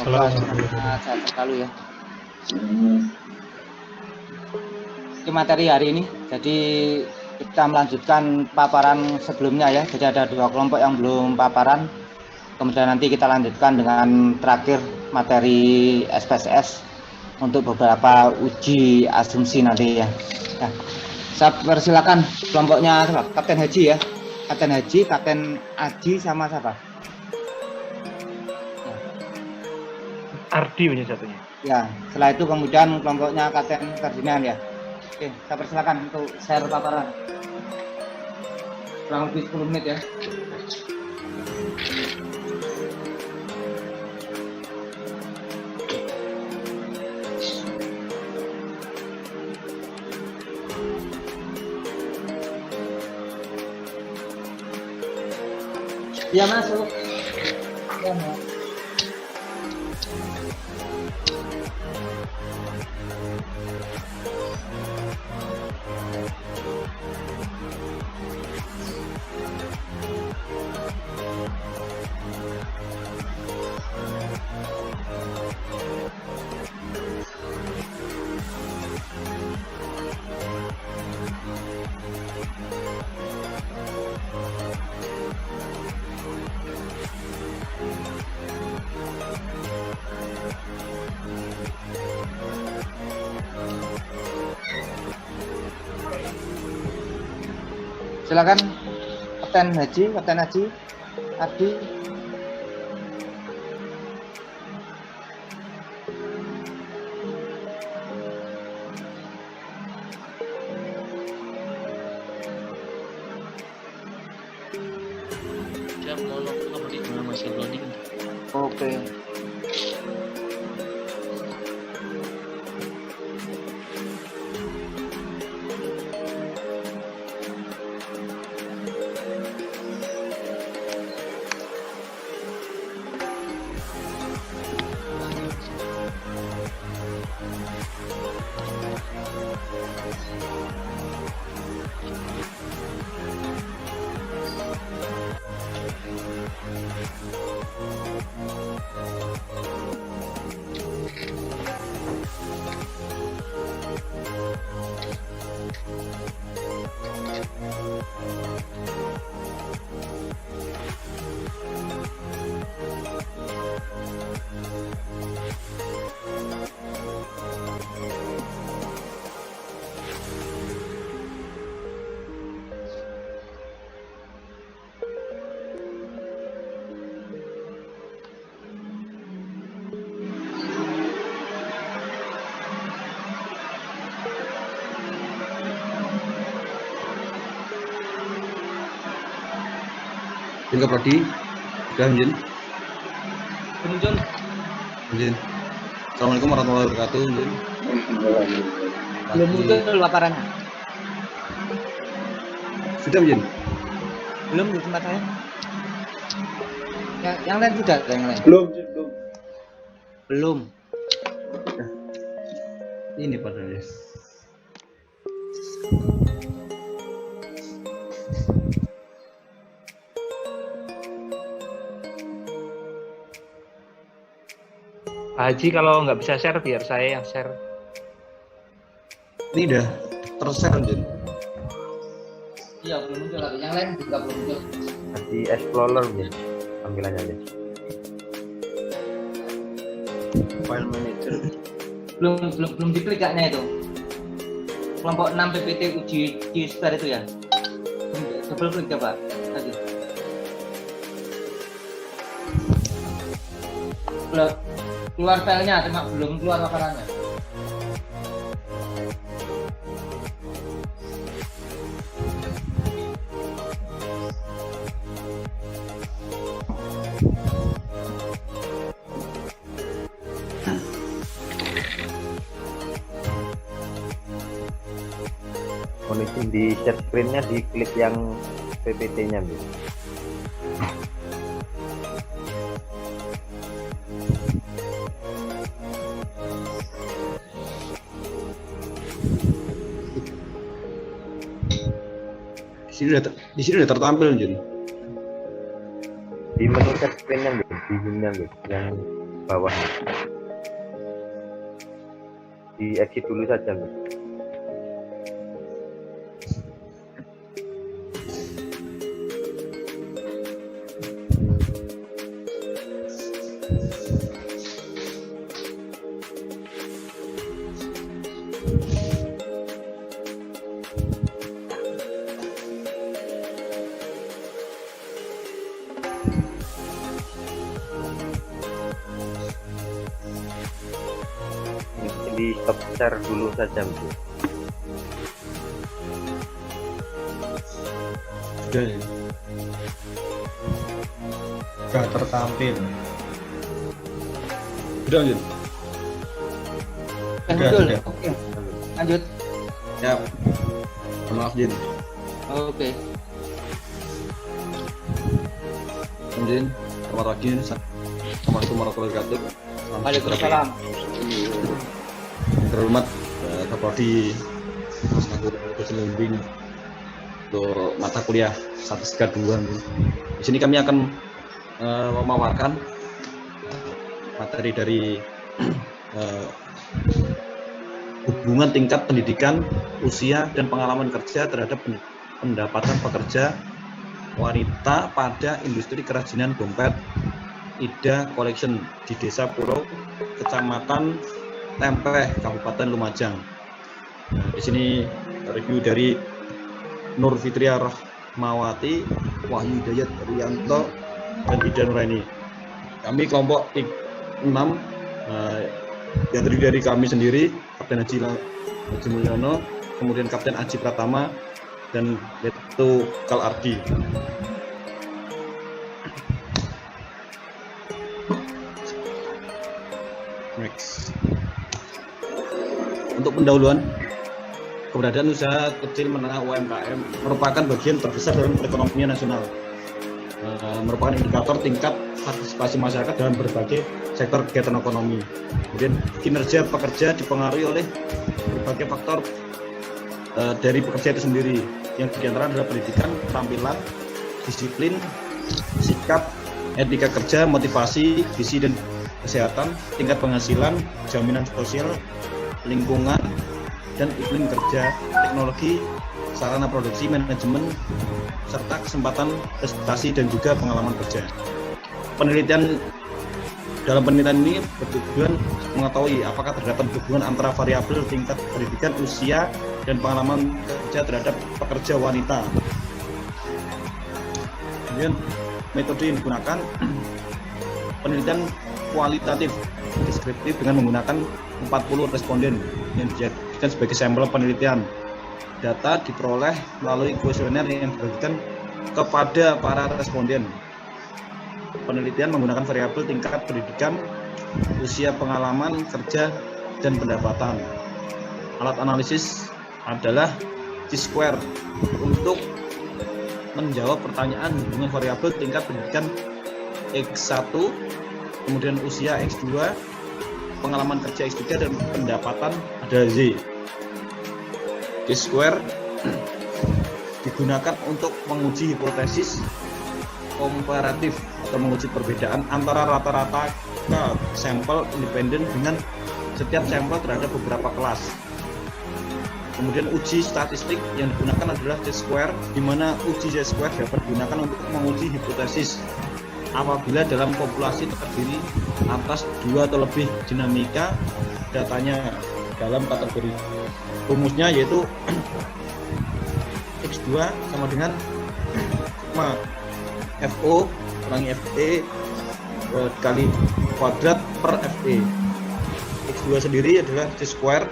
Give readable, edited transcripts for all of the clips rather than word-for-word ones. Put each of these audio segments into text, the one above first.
Semoga sehat selalu ya. Ini materi hari ini, jadi kita melanjutkan paparan sebelumnya ya. Jadi ada 2 kelompok yang belum paparan. Kemudian nanti kita lanjutkan dengan terakhir materi SPSS untuk beberapa uji asumsi nanti ya. Nah, saya persilakan kelompoknya Kapten Haji ya. Kapten Haji, Kapten Aji sama siapa? Ardi punya satunya. Ya, setelah itu kemudian kelompoknya Kapten Ferdinand ya. Oke, saya persilakan untuk share paparan. Kurang lebih 10 menit ya. Ya masuk. Ya, Mas. Silakan Kapten Haji, Adi. Siap, mau update masih loading. Oke. Jin Prodi, udah Jin. Penunjuk. Jin. Assalamualaikum warahmatullahi wabarakatuh, Jin. Belum muncul paparannya. Sudah Jin. Belum di tempat saya. Yang lain sudah, yang lain. Belum. Ini padahal ya. Pak Haji kalau nggak bisa share biar saya yang share. Ini udah tershare Jin. Iya, belum muncul lagi. Yang lain juga belum muncul. Di Explorer ya tampilannya ya. File manager. Belum diklik kayaknya itu. Kelompok 6 PPT uji spare itu ya. Double klik coba tadi. Keluar filenya, cuma belum keluar paparannya. Kondisi di share screen-nya diklik yang PPT-nya gitu. Di sini udah tertampil Jin. Di menu share screen-nya gitu, di sini gitu, yang bawahnya. Di exit dulu saja, Mas. Di stop share dulu saja, Bu. Sudah ya. Sudah tertampil. Sudah lanjut. Betul. sudah. Oke. Lanjut. Ya. Maaf Jin. Oke. Jin. Selamat pagi. Assalamualaikum warahmatullahi wabarakatuh. Waalaikumsalam. Terhormat Kapolri Mas Anggur Keselimbing untuk mata kuliah 132. Di sini kami akan memaparkan materi dari hubungan tingkat pendidikan, usia, dan pengalaman kerja terhadap pendapatan pekerja wanita pada industri kerajinan dompet Ida Collection di Desa Pulau, Kecamatan Tempeh, Kabupaten Lumajang. Nah, di sini review dari Nur Fitria Rahmawati, Wahyu Hidayat Rianto, dan Ida Nuraini. Kami kelompok 6 yang terdiri dari kami sendiri, Kapten Haji Mulyono, kemudian Kapten Aji Pratama, dan Letu Kal Ardi. Next. Untuk pendahuluan, keberadaan usaha kecil menengah UMKM merupakan bagian terbesar dalam perekonomian nasional. Merupakan indikator tingkat partisipasi masyarakat dalam berbagai sektor kegiatan ekonomi. Kemudian kinerja pekerja dipengaruhi oleh berbagai faktor dari pekerja itu sendiri, yang diantara adalah pendidikan, keterampilan, disiplin, sikap, etika kerja, motivasi, visi dan kesehatan, tingkat penghasilan, jaminan sosial, lingkungan, dan iklim kerja, teknologi, sarana produksi, manajemen, serta kesempatan prestasi dan juga pengalaman kerja. Dalam penelitian ini bertujuan mengetahui apakah terdapat hubungan antara variabel tingkat pendidikan, usia, dan pengalaman kerja terhadap pekerja wanita. Kemudian metode yang digunakan penelitian kualitatif deskriptif dengan menggunakan 40 responden yang dijadikan sebagai sampel penelitian. Data diperoleh melalui kuesioner yang dibagikan kepada para responden. Penelitian menggunakan variabel tingkat pendidikan, usia, pengalaman kerja, dan pendapatan. Alat analisis adalah T-square untuk menjawab pertanyaan hubungan variabel tingkat pendidikan X1, kemudian usia X2, pengalaman kerja X3, dan pendapatan ada Z. T-square digunakan untuk menguji hipotesis komparatif atau menguji perbedaan antara rata-rata sampel independen dengan setiap sampel terhadap beberapa kelas. Kemudian uji statistik yang digunakan adalah Z-square, di mana uji Z-square dapat digunakan untuk menguji hipotesis apabila dalam populasi terdiri atas 2 atau lebih dinamika datanya dalam kategori rumusnya, yaitu X2 sama dengan sigma FO kurangi FE kali kuadrat per FE. X2 sendiri adalah Z-square,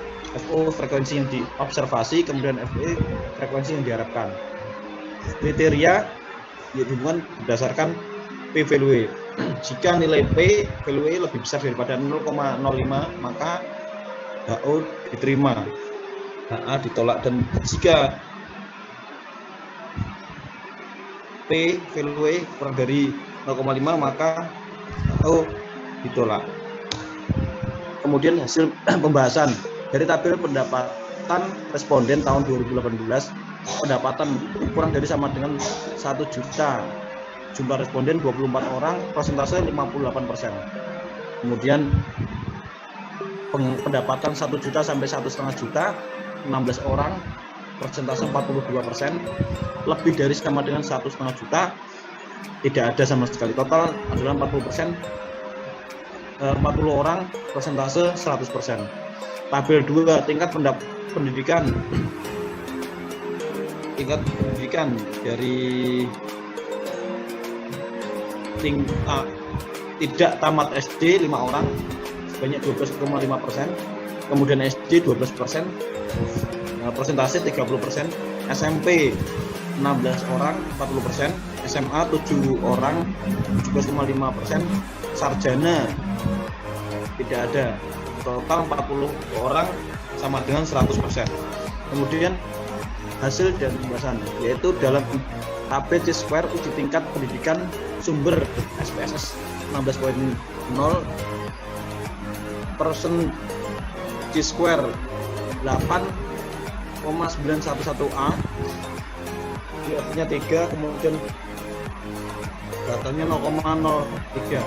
FO frekuensi yang diobservasi, kemudian FE frekuensi yang diharapkan. Kriteria dihubungkan berdasarkan P value. Jika nilai P value lebih besar daripada 0,05, maka HO diterima, HA ditolak, dan jika P value kurang dari 0,5 maka HO ditolak. Kemudian hasil pembahasan dari tabel pendapatan responden tahun 2018, pendapatan kurang dari sama dengan 1 juta. Jumlah responden 24 orang, persentase 58%. Kemudian pendapatan 1 juta sampai 1,5 juta 16 orang, persentase 42%, lebih dari sama dengan 1,5 juta tidak ada sama sekali. Total adalah 40%, 40 orang, persentase 100%. Tabel 2, tingkat pendidikan dari tidak tamat SD 5 orang sebanyak 12,5%, kemudian SD 12%, persentase 30%, SMP 16 orang 40%, SMA 7 orang 17,5%, sarjana tidak ada, total 40 orang sama dengan 100%. Kemudian hasil dan pembahasan, yaitu dalam tabel C-square uji tingkat pendidikan sumber SPSS 16.0 persen C-square 8,911A, artinya 3, kemudian datanya 0,03.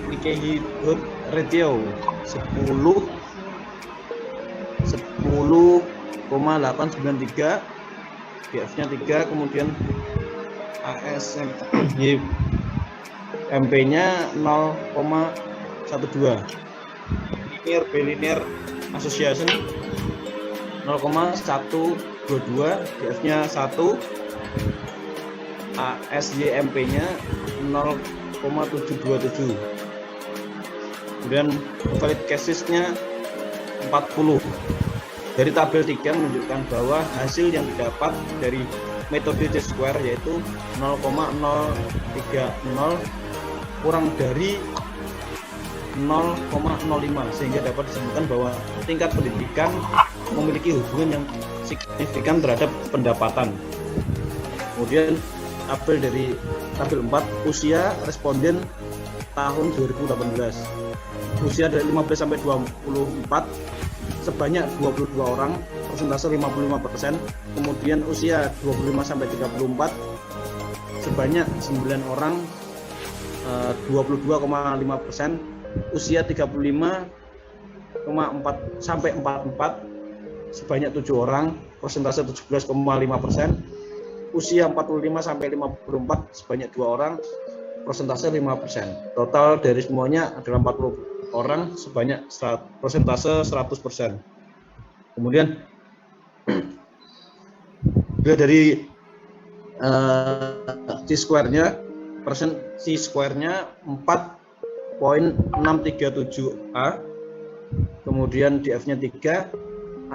Likelihood ratio 10,893, GF-nya 3, kemudian ASMP-nya 0,12, linear association 0,122, GF-nya 1, ASYMP-nya 0,727. Kemudian valid cases-nya 40. Dari tabel 3 menunjukkan bahwa hasil yang didapat dari metode C-square yaitu 0,030 kurang dari 0,05, sehingga dapat disebutkan bahwa tingkat pendidikan memiliki hubungan yang signifikan terhadap pendapatan. Kemudian tabel dari tabel 4, usia responden tahun 2018. Usia dari 15 sampai 24 sebanyak 22 orang, persentase 55%. Kemudian usia 25 sampai 34 sebanyak 9 orang, 22,5%. Usia 35,4 sampai 44 sebanyak 7 orang, persentase 17,5%. Usia 45 sampai 54 sebanyak 2 orang, persentase 5%. Total dari semuanya adalah 40 orang sebanyak persentase 100%. Kemudian dari C-square-nya, C-square-nya 4,637A, kemudian DF-nya 3,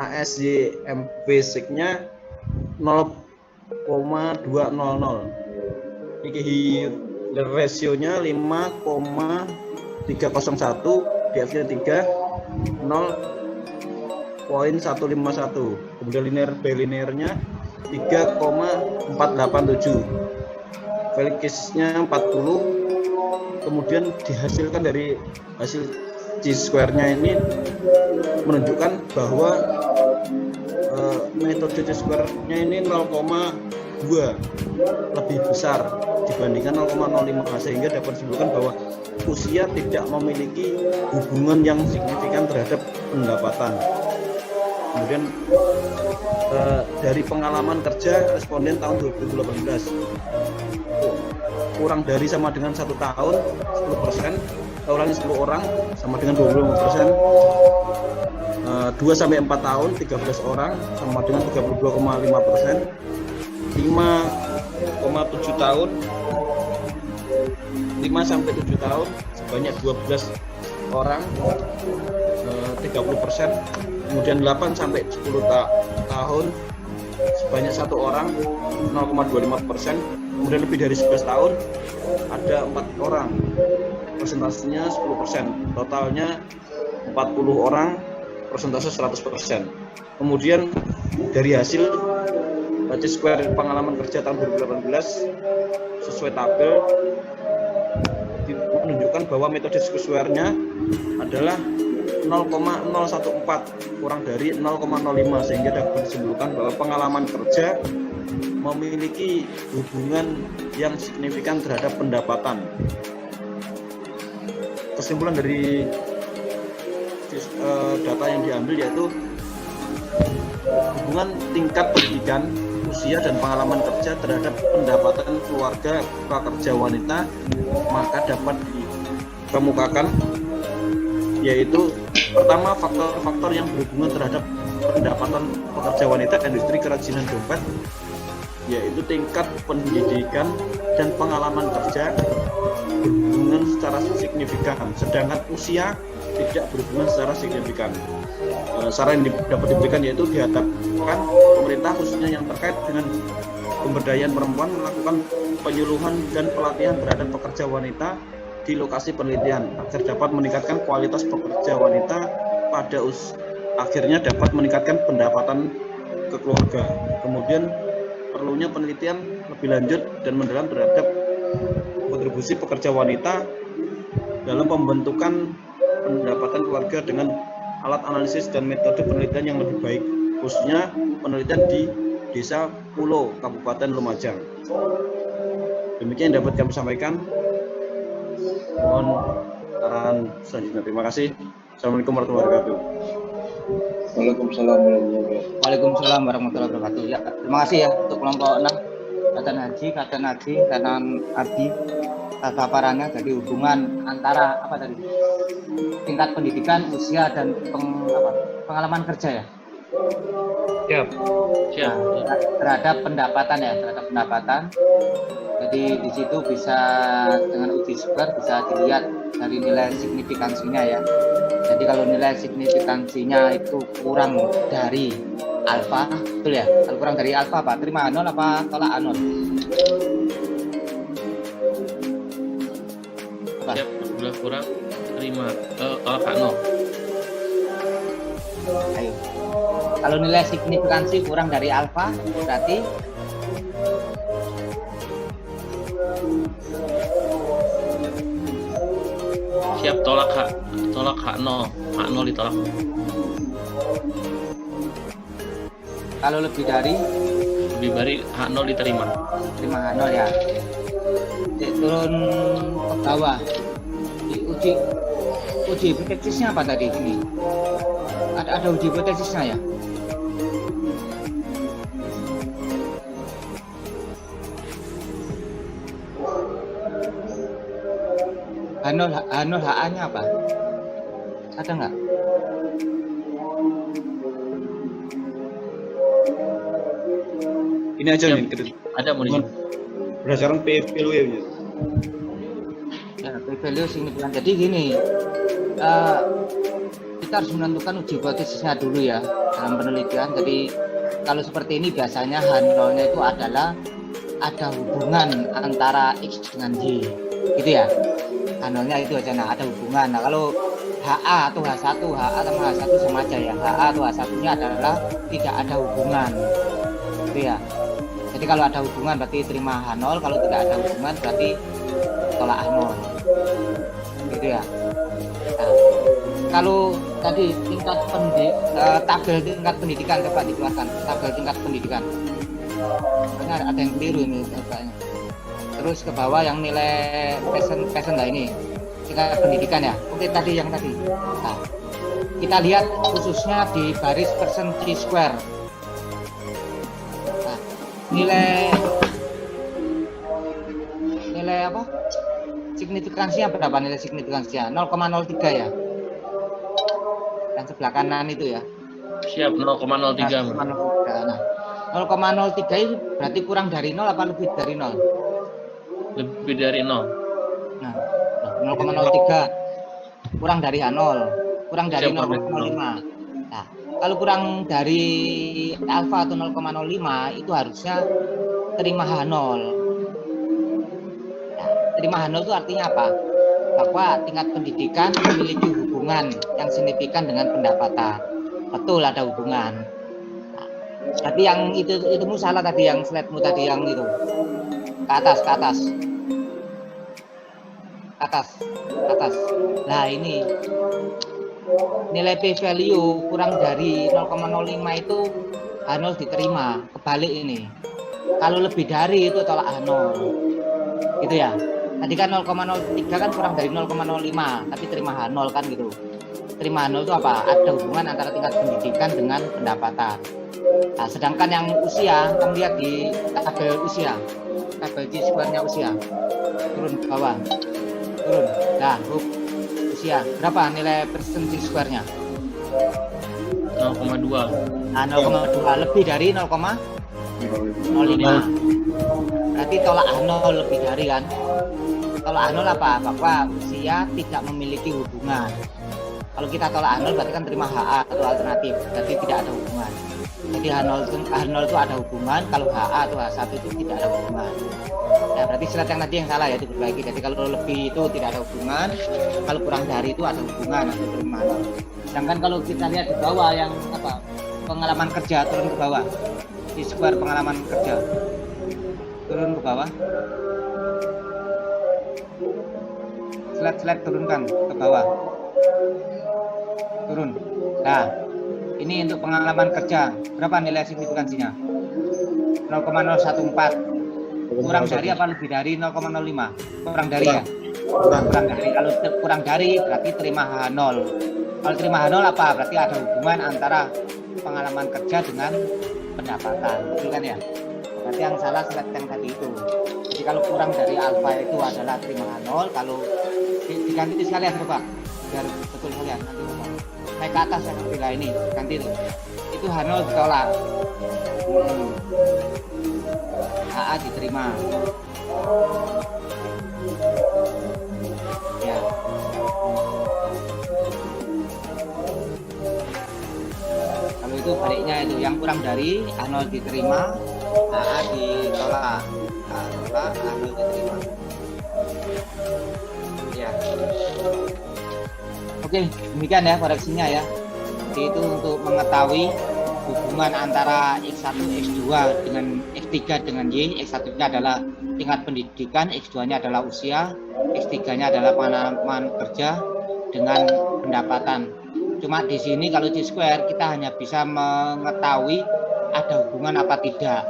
ASYMP-nya 0,200, ratio-nya 5,301, DF-nya 3, 0,151. Kemudian linear-bilinearnya 3,487. Valid case-nya 40. Kemudian dihasilkan dari hasil C-square-nya ini menunjukkan bahwa metode C-square-nya ini 0,2 lebih besar dibandingkan 0,05, sehingga dapat disebutkan bahwa usia tidak memiliki hubungan yang signifikan terhadap pendapatan. Kemudian dari pengalaman kerja responden tahun 2018 kurang dari sama dengan 1 tahun 10%, ulangi 10 orang sama dengan 25%, 2 sampai 4 tahun 13 orang sama dengan 32,5%, 5,7 tahun 5 sampai 7 tahun sebanyak 12 orang, 30%. Kemudian 8 sampai 10 tahun sebanyak 1 orang, 0,25%. Kemudian lebih dari 11 tahun ada 4 orang, persentasenya 10%. Totalnya 40 orang, persentase 100%. Kemudian dari hasil C-square pengalaman kerja tahun 2018 sesuai tabel menunjukkan bahwa metode C-square-nya adalah 0,014 kurang dari 0,05, sehingga dapat disimpulkan bahwa pengalaman kerja memiliki hubungan yang signifikan terhadap pendapatan. kesimpulan dari data yang diambil yaitu hubungan tingkat pendidikan, usia dan pengalaman kerja terhadap pendapatan keluarga pekerja wanita maka dapat dikemukakan yaitu pertama faktor-faktor yang berhubungan terhadap pendapatan pekerja wanita industri kerajinan dompet yaitu tingkat pendidikan dan pengalaman kerja berhubungan secara signifikan, sedangkan usia tidak berhubungan secara signifikan. Saran yang dapat diberikan yaitu dihadapkan pemerintah khususnya yang terkait dengan pemberdayaan perempuan melakukan penyuluhan dan pelatihan terhadap pekerja wanita di lokasi penelitian agar dapat meningkatkan kualitas pekerja wanita pada akhirnya dapat meningkatkan pendapatan ke keluarga. Kemudian perlunya penelitian lebih lanjut dan mendalam terhadap kontribusi pekerja wanita dalam pembentukan pendapatan keluarga dengan alat analisis dan metode penelitian yang lebih baik, khususnya penelitian di Desa Pulo, Kabupaten Lumajang. Demikian yang dapat kami sampaikan. Mohon saran selanjutnya. Terima kasih. Assalamualaikum warahmatullahi wabarakatuh. Waalaikumsalam warahmatullahi wabarakatuh. Ya, terima kasih ya untuk kelompok 6. Katan Haji, Katan Abdi paparannya. Jadi hubungan antara apa tadi? Tingkat pendidikan, usia dan pengalaman kerja ya. Siap. Nah, terhadap pendapatan ya, terhadap pendapatan. Jadi di situ bisa dengan uji square bisa dilihat dari nilai signifikansinya ya. Jadi kalau nilai signifikansinya itu kurang dari alfa, betul ya? Kalau kurang dari alfa apa? Terima nol apa tolak nol? Apa? Siap, udah kurang terima tolak nol. Ayo. Kalau nilai signifikansi kurang dari alfa berarti Siap, tolak hak nol ditolak. kalau lebih dari hak nol diterima. terima hak nol ya. Turun ke bawah. Uji hipotesisnya apa tadi ini? Ada uji hipotesisnya ya? H0 HA-nya apa? Ada nggak? Ini aja nih, Ada mau di berdasarkan PVW ya. Ya, P-value signifikan. Jadi gini, kita harus menentukan uji hipotesisnya dulu ya dalam penelitian. Jadi kalau seperti ini biasanya H0-nya itu adalah ada hubungan antara X dengan Y, gitu ya. H0-nya itu aja, nah ada hubungan. Nah kalau HA atau H1, HA sama H1 sama aja ya. HA atau H1-nya adalah tidak ada hubungan, gitu ya. Jadi kalau ada hubungan berarti terima H0, kalau tidak ada hubungan berarti tolak H0, gitu ya. Nah, kalau tadi tingkat tabel tingkat pendidikan coba dikeluarkan, tabel tingkat pendidikan. Karena ada yang keliru ini kayaknya. Terus ke bawah yang nilai passion lah ini tingkat pendidikan ya. Oke tadi yang tadi. Nah, kita lihat khususnya di baris persen T-square. Nah, nilai apa? Signifikansinya berapa nilai signifikansinya? 0,03 ya. Yang sebelah kanan itu ya. Siap, 0,03. Nah, 0,03 itu berarti kurang dari 0 apa lebih dari 0? Lebih dari 0. Nah, 0,03 kurang dari H0, kurang dari 0,05. Nah, kalau kurang dari alfa atau 0,05 itu harusnya terima H0. Nah, terima H0 itu artinya apa? Bahwa tingkat pendidikan memiliki hubungan yang signifikan dengan pendapatan. Betul ada hubungan. Nah, tapi yang itumu salah tadi, yang slide-mu tadi yang itu. Ke atas. Nah ini nilai p-value kurang dari 0,05 itu H0 diterima. Kebalik ini. Kalau lebih dari itu tolak H0. Gitu ya. Tadi kan 0,03 kan kurang dari 0,05, tapi terima H0 kan gitu. Terima H0 itu apa? Ada hubungan antara tingkat pendidikan dengan pendapatan. Nah, sedangkan yang usia, kamu lihat di tabel usia, tabel G-square-nya usia. Turun ke bawah. Turun. Nah, usia. Berapa nilai persen G-square-nya? 0,2. Nah, 0,2 lebih dari 0,05. Berarti tolak H0 lebih dari kan? Tolak H0 apa? Bahwa usia tidak memiliki hubungan. Kalau kita tolak H0 berarti kan terima HA atau alternatif, berarti tidak ada hubungan. Jadi H0 itu ada hubungan, kalau HA atau H1 itu tidak ada hubungan. Nah, berarti slide yang tadi yang salah ya, diperbaiki. Jadi kalau lebih itu tidak ada hubungan, kalau kurang dari itu ada hubungan atau terima H0. Sedangkan kalau kita lihat di bawah yang apa? Pengalaman kerja, turun ke bawah. Di square pengalaman kerja. Turun ke bawah. Slide turunkan ke bawah. Turun. Nah, ini untuk pengalaman kerja. Berapa nilai signifikansinya? 0,014. Kurang dari apa lebih dari 0,05? Kurang dari ya? Kurang dari. Kalau kurang dari berarti terima H0. Kalau terima H0 apa? Berarti ada hubungan antara pengalaman kerja dengan pendapatan. Betul kan ya? Berarti yang salah slide yang tadi itu. Jadi kalau kurang dari alfa itu adalah terima H0. Kalau diganti sekalian coba. Biar betul sekalian nanti coba. Naik ke atas yang bila ini ganti itu H0 ditolak. HA diterima. Ya. Kalau itu baliknya itu yang kurang dari H0 diterima, HA ditolak. Tolak H0 diterima. Ya. Oke, demikian ya koreksinya ya. Jadi itu untuk mengetahui hubungan antara X1, X2 dengan X3 dengan Y. X1-nya adalah tingkat pendidikan, X2-nya adalah usia, X3-nya adalah pengalaman kerja dengan pendapatan. Cuma di sini kalau G-square kita hanya bisa mengetahui ada hubungan apa tidak,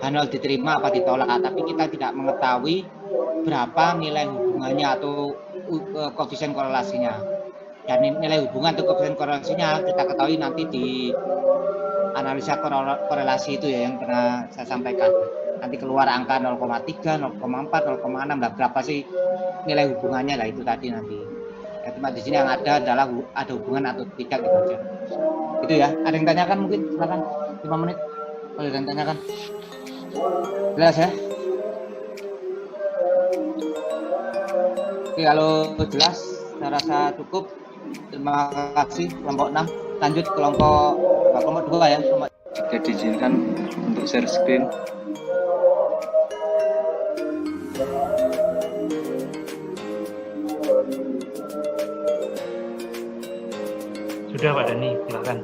H0 diterima apa ditolak, tapi kita tidak mengetahui berapa nilai hubungannya atau koefisien korelasinya. Dan nilai hubungan atau koefisien korelasinya kita ketahui nanti di analisa korelasi itu ya yang pernah saya sampaikan. Nanti keluar angka 0,3, 0,4, 0,6, nah berapa sih nilai hubungannya lah itu tadi nanti. Ya, cuma di sini yang ada adalah ada hubungan atau tidak gitu aja. Itu ya. Ada yang tanyakan mungkin silakan 5 menit. Boleh ada yang tanyakan. Jelas ya? Oke, kalau jelas saya rasa cukup. Terima kasih kelompok 6. Lanjut kelompok 2 ya. Jika diizinkan untuk share screen. Sudah Pak Dani, silakan.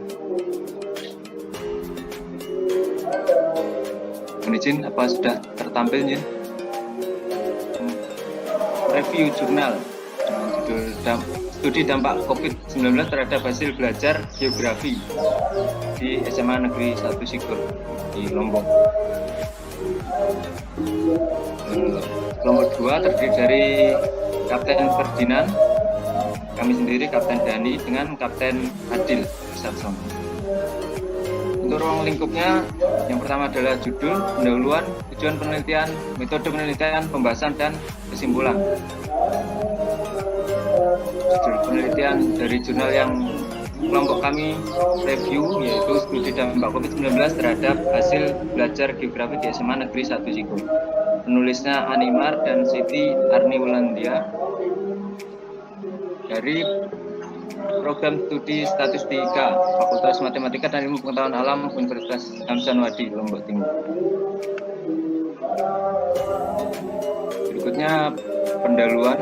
Mohon izin, apa sudah tertampilnya? Review jurnal dengan judul Studi Dampak COVID-19 terhadap hasil belajar geografi di SMA Negeri 1 Sigul di Lombok. Kelompok 2 terdiri dari Kapten Ferdinand, kami sendiri Kapten Dani dengan Kapten Adil Sabsom. Untuk ruang lingkupnya, yang pertama adalah judul, pendahuluan, tujuan penelitian, metode penelitian, pembahasan, dan kesimpulan. Judul penelitian dari jurnal yang kelompok kami review yaitu studi dampak COVID-19 terhadap hasil belajar geografi di SMA Negeri 1 Sigul. Penulisnya Animar dan Siti Arniwulandia dari Program Studi Statistika Fakultas Matematika dan Ilmu Pengetahuan Alam Universitas Hamsanwadi Lombok Timur. Berikutnya pendahuluan.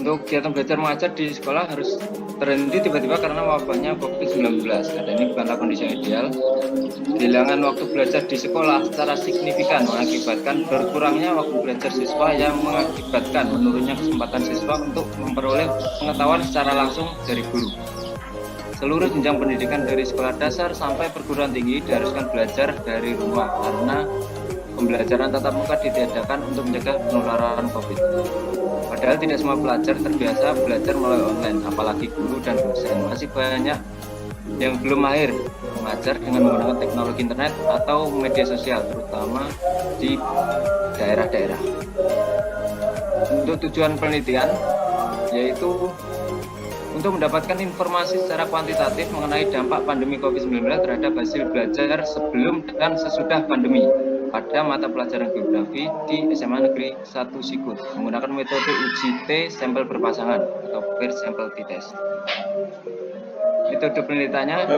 Untuk kegiatan belajar mengajar di sekolah harus terhenti tiba-tiba karena wabahnya COVID-19. Dan ini bukanlah kondisi yang ideal. Kehilangan waktu belajar di sekolah secara signifikan mengakibatkan berkurangnya waktu belajar siswa yang mengakibatkan menurunnya kesempatan siswa untuk memperoleh pengetahuan secara langsung dari guru. Seluruh jenjang pendidikan dari sekolah dasar sampai perguruan tinggi diharuskan belajar dari rumah karena pembelajaran tatap muka ditiadakan untuk mencegah penularan COVID. Padahal tidak semua pelajar terbiasa belajar melalui online, apalagi guru dan dosen. Masih banyak yang belum mahir mengajar dengan menggunakan teknologi internet atau media sosial, terutama di daerah-daerah. Untuk tujuan penelitian, yaitu untuk mendapatkan informasi secara kuantitatif mengenai dampak pandemi COVID-19 terhadap hasil belajar sebelum dan sesudah pandemi pada mata pelajaran geografi di SMA Negeri 1 Sikut menggunakan metode uji T sampel berpasangan atau peer sample t-test. Metode penelitiannya,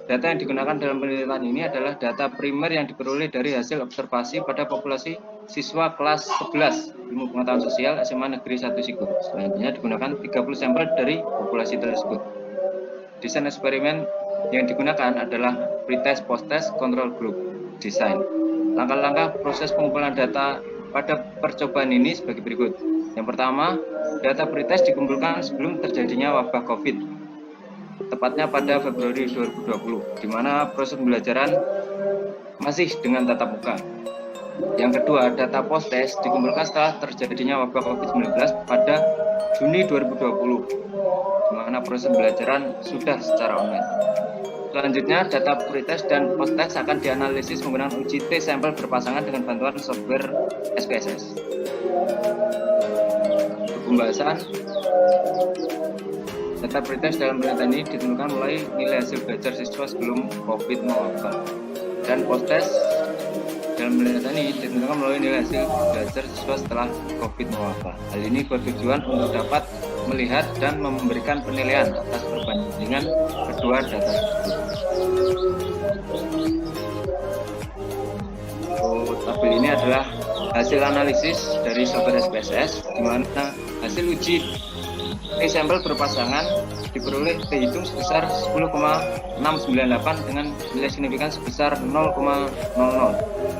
data yang digunakan dalam penelitian ini adalah data primer yang diperoleh dari hasil observasi pada populasi siswa kelas 11 Ilmu Pengetahuan Sosial SMA Negeri 1 Sikut. Selanjutnya digunakan 30 sampel dari populasi tersebut. Desain eksperimen yang digunakan adalah pretest, post-test, control group design. Langkah-langkah proses pengumpulan data pada percobaan ini sebagai berikut. Yang pertama, data pretest dikumpulkan sebelum terjadinya wabah COVID, tepatnya pada Februari 2020, di mana proses pembelajaran masih dengan tatap muka. Yang kedua, data post-test dikumpulkan setelah terjadinya wabah COVID-19 pada Juni 2020, di mana proses pembelajaran sudah secara online. Selanjutnya, data pretest dan post-test akan dianalisis menggunakan uji T sampel berpasangan dengan bantuan software SPSS. Pembahasan data pretest dalam penelitian ini ditentukan mulai nilai hasil belajar siswa sebelum COVID mewabah, dan post-test dalam penelitian ini ditentukan melalui nilai hasil belajar siswa setelah COVID mewabah. Hal ini bertujuan untuk dapat melihat dan memberikan penilaian atas perbandingan kedua data tersebut. Tabel ini adalah hasil analisis dari software SPSS, di mana hasil uji T sampel berpasangan diperoleh T hitung sebesar 10,698 dengan nilai signifikan sebesar 0,00.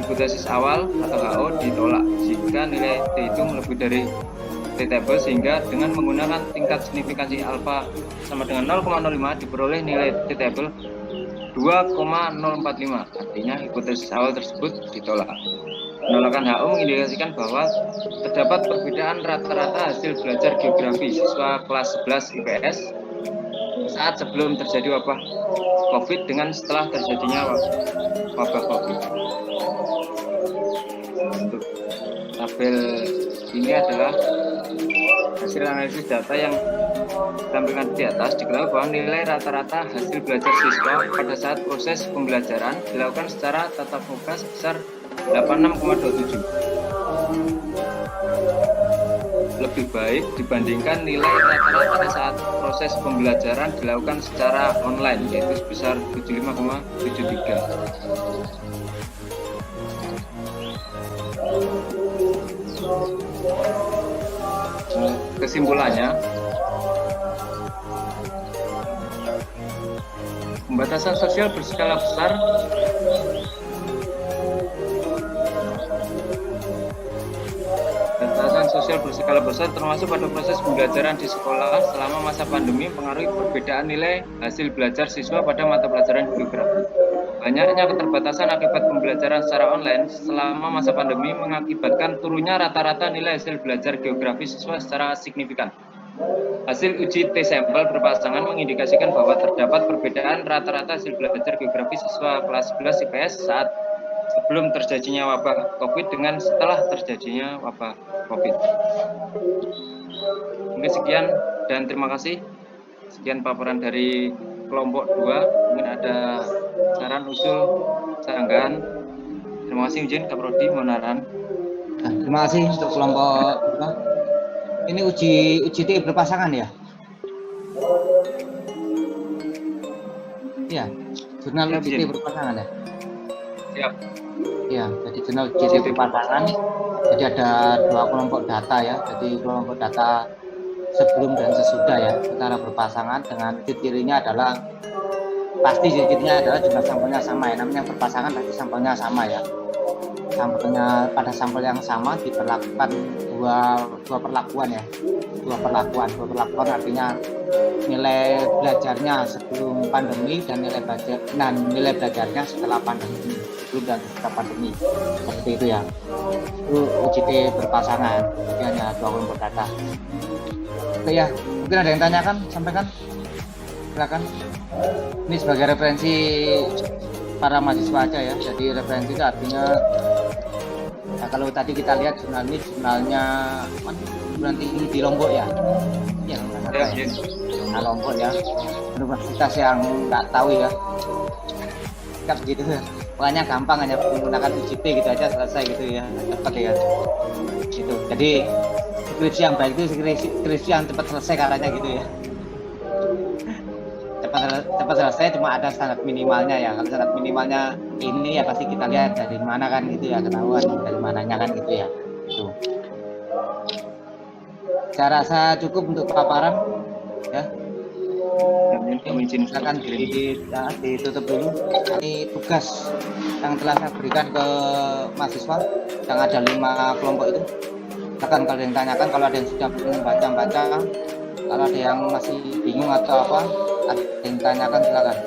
Hipotesis awal atau HO ditolak jika nilai T hitung lebih dari T table, sehingga dengan menggunakan tingkat signifikansi alfa sama dengan 0,05 diperoleh nilai T table 2,045. Artinya hipotesis awal tersebut ditolak. Penolakan HO mengindikasikan bahwa terdapat perbedaan rata-rata hasil belajar geografi siswa kelas 11 IPS saat sebelum terjadi wabah COVID dengan setelah terjadinya wabah COVID. Untuk tabel ini adalah hasil analisis data yang ditampilkan di atas. Diketahui bahwa nilai rata-rata hasil belajar siswa pada saat proses pembelajaran dilakukan secara tatap muka sebesar 86,27, lebih baik dibandingkan nilai rata-rata pada saat proses pembelajaran dilakukan secara online, yaitu sebesar 75,73. Kesimpulannya, pembatasan sosial berskala besar termasuk pada proses pembelajaran di sekolah selama masa pandemi mempengaruhi perbedaan nilai hasil belajar siswa pada mata pelajaran geografi. Banyaknya keterbatasan akibat pembelajaran secara online selama masa pandemi mengakibatkan turunnya rata-rata nilai hasil belajar geografi siswa secara signifikan. Hasil uji T sampel berpasangan mengindikasikan bahwa terdapat perbedaan rata-rata hasil belajar geografi siswa kelas 11 IPS saat sebelum terjadinya wabah COVID dengan setelah terjadinya wabah COVID. Mungkin sekian dan terima kasih. Sekian paparan dari kelompok 2. Mungkin ada saran, usul, sanggahan. Terima kasih izin Kak Prodi Monaran. Terima kasih untuk kelompok 2. Ini uji T berpasangan ya? Iya, jurnal uji T berpasangan ya? Siap. Ya, jadi jurnal uji T berpasangan. Jadi ada 2 kelompok data ya. Jadi kelompok data sebelum dan sesudah ya, secara berpasangan dengan cirinya adalah pasti cirinya adalah jumlah sampelnya sama ya. Namanya berpasangan pasti sampelnya sama ya. sampelnya pada sampel yang sama diperlakukan dua perlakuan ya, dua perlakuan artinya nilai belajarnya sebelum pandemi dan nilai belajarnya setelah pandemi, sebelum dan setelah pandemi, seperti itu ya. Itu UJT berpasangan, jadi hanya 2 kelompok data. Oke ya, mungkin ada yang tanyakan, sampaikan, silakan. Ini sebagai referensi para mahasiswa aja ya. Jadi referensi itu artinya, nah kalau tadi kita lihat jurnal ini jurnalnya perguruan tinggi di Lombok ya. Iya, nah, Lombok ya. Universitas yang nggak tahu ya. Sikap gitu. Pokoknya gampang, hanya menggunakan UJT gitu aja selesai gitu ya. Cepat ya. Gitu. Jadi skripsi yang baik itu skripsi yang cepat selesai katanya gitu ya. Cepat selesai, cuma ada standar minimalnya ya. Kalau standar minimalnya ini ya pasti kita lihat dari mana kan gitu ya, ketahuan dari mananya kan gitu ya. Itu. Saya rasa cukup untuk paparan ya. Silakan ditutup dulu. Ini tugas yang telah saya berikan ke mahasiswa yang ada 5 kelompok itu. Silakan kalau ada yang tanyakan, kalau ada yang sudah baca, kalau ada yang masih bingung atau apa, ada yang tanyakan silakan.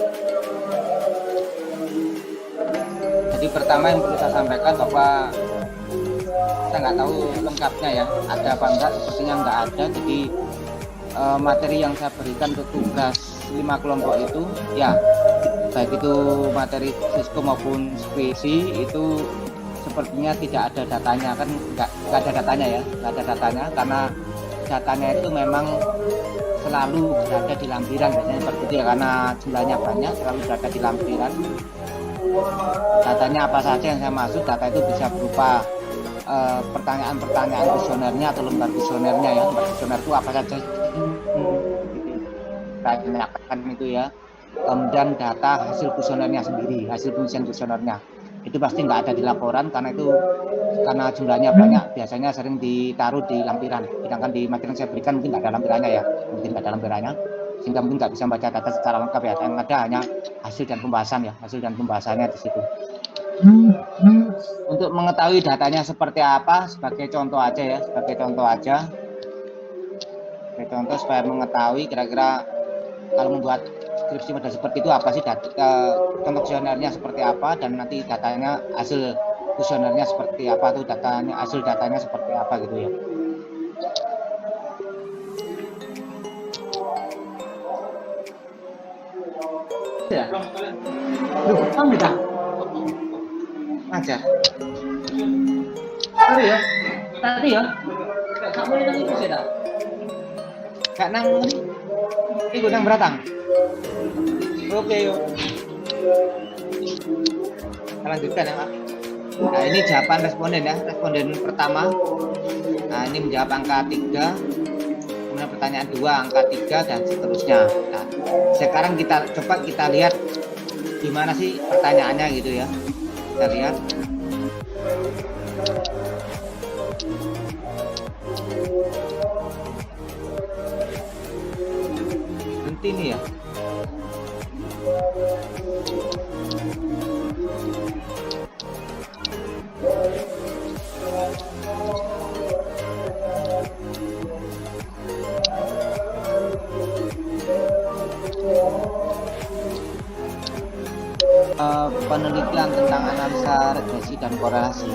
Jadi pertama yang perlu saya sampaikan bahwa saya nggak tahu lengkapnya ya, ada apa enggak, sepertinya nggak ada. Jadi materi yang saya berikan untuk tugas 5 kelompok itu ya, baik itu materi Sisko maupun skripsi itu sepertinya tidak ada datanya, kan nggak ada datanya ya, nggak ada datanya, karena datanya itu memang selalu berada di lampiran biasanya seperti itu ya, karena jumlahnya banyak selalu berada di lampiran. Datanya apa saja yang saya maksud, data itu bisa berupa pertanyaan-pertanyaan kuesionernya atau lembar kuesionernya ya. Lembar kuesioner itu apa saja tanyakan itu ya. Kemudian data hasil kuesionernya sendiri, hasil pengisian kuesionernya itu pasti nggak ada di laporan, karena jumlahnya banyak, biasanya sering ditaruh di lampiran. Sedangkan di materi yang saya berikan mungkin nggak ada lampirannya ya, sehingga mungkin nggak bisa membaca data secara lengkap ya. Yang ada hanya hasil dan pembahasan ya, hasil dan pembahasannya di situ. Untuk mengetahui datanya seperti apa, sebagai contoh aja, supaya mengetahui kira-kira kalau membuat skripsi model seperti itu apa sih contoh kuesionernya seperti apa, dan nanti datanya hasil kuesionernya seperti apa, tuh hasil datanya seperti apa gitu ya. Ya. Loh, kamu dah aja. Tadi ya. Kamu ini itu sih dah. Kak nang ini gunang beratang. Oke yuk. Kita lanjutkan ya Pak. Nah ini jawaban responden ya, responden pertama. Nah ini menjawab angka 3, kemudian pertanyaan 2 angka 3 dan seterusnya. Nah sekarang kita lihat gimana sih pertanyaannya gitu ya. Kita lihat. Berhenti nih ya. Penelitian tentang analisa regresi dan korelasi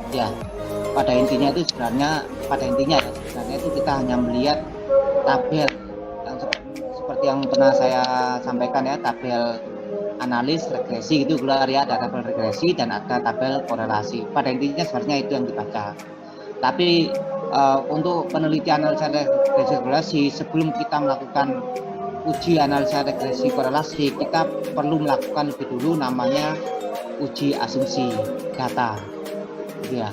ya, pada intinya itu sebenarnya itu kita hanya melihat tabel yang seperti yang pernah saya sampaikan ya, tabel analis regresi itu keluar ya, ada tabel regresi dan ada tabel korelasi. Pada intinya sebenarnya itu yang dibaca. Tapi untuk penelitian analisa regresi korelasi, sebelum kita melakukan uji analisa regresi korelasi, kita perlu melakukan lebih dulu namanya uji asumsi data. Ya,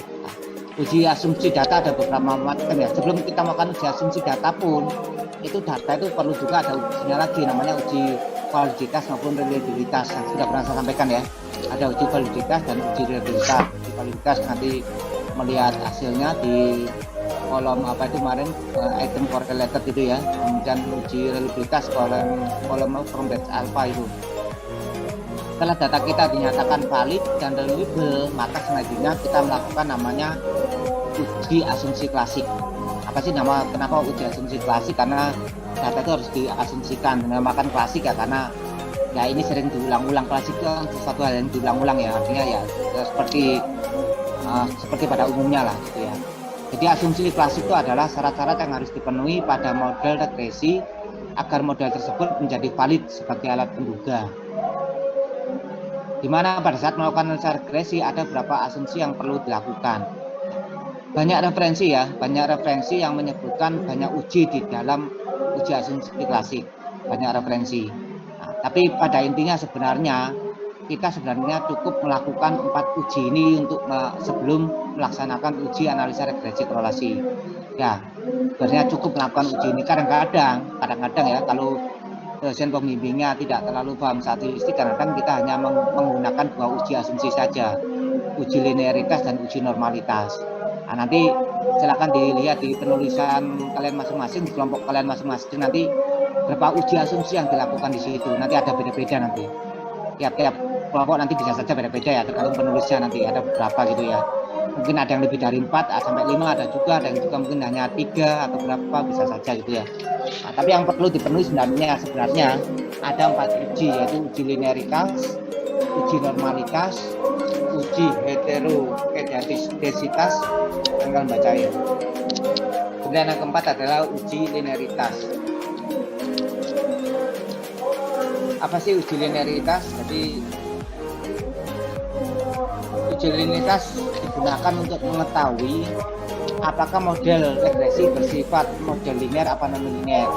uji asumsi data ada beberapa macam ya. Sebelum kita melakukan uji asumsi data pun, itu data itu perlu juga ada ujinya lagi, namanya uji validitas maupun reliabilitas yang sudah pernah saya sampaikan ya. Ada uji validitas dan uji reliabilitas. Uji validitas nanti melihat hasilnya di kolom apa itu kemarin item correlated itu ya, kemudian uji reliabilitas kolom from batch alpha itu. Setelah data kita dinyatakan valid dan reliable, maka selanjutnya kita melakukan namanya uji asumsi klasik. Apa sih kenapa uji asumsi klasik? Karena data itu harus diasumsikan. Dinamakan klasik ya karena ya ini sering diulang-ulang. Klasik itu kan sesuatu hal yang diulang-ulang ya, artinya ya seperti pada umumnya lah gitu ya. Jadi asumsi klasik itu adalah syarat-syarat yang harus dipenuhi pada model regresi agar model tersebut menjadi valid sebagai alat penduga. Di mana pada saat melakukan analisa regresi ada beberapa asumsi yang perlu dilakukan. Banyak referensi yang menyebutkan banyak uji di dalam uji asumsi klasik, banyak referensi. Nah, tapi pada intinya kita sebenarnya cukup melakukan 4 uji ini untuk sebelum melaksanakan uji analisa regresi korelasi. Ya, sebenarnya cukup melakukan uji ini. Kadang-kadang ya kalau dosen pembimbingnya tidak terlalu paham statistik, kadang-kadang kita hanya menggunakan 2 uji asumsi saja, uji linearitas dan uji normalitas. Nah, nanti silakan dilihat di penulisan kalian masing-masing, di kelompok kalian masing-masing nanti berapa uji asumsi yang dilakukan di situ. Nanti ada beda-beda nanti. Tiap kelompok nanti bisa saja beda-beda ya, tergantung penulisnya nanti ada berapa gitu ya. Mungkin ada yang lebih dari 4 sampai 5, ada yang juga mungkin hanya 3 atau berapa, bisa saja gitu ya. Nah, tapi yang perlu dipenuhi sebenarnya ada 4 uji, yaitu uji linearitas, uji normalitas, uji heterogeneisitas, tinggal baca ya. Kemudian yang keempat adalah uji linearitas. Apa sih uji linearitas? Jadi uji linearitas digunakan untuk mengetahui apakah model regresi bersifat model linear apa non-linear.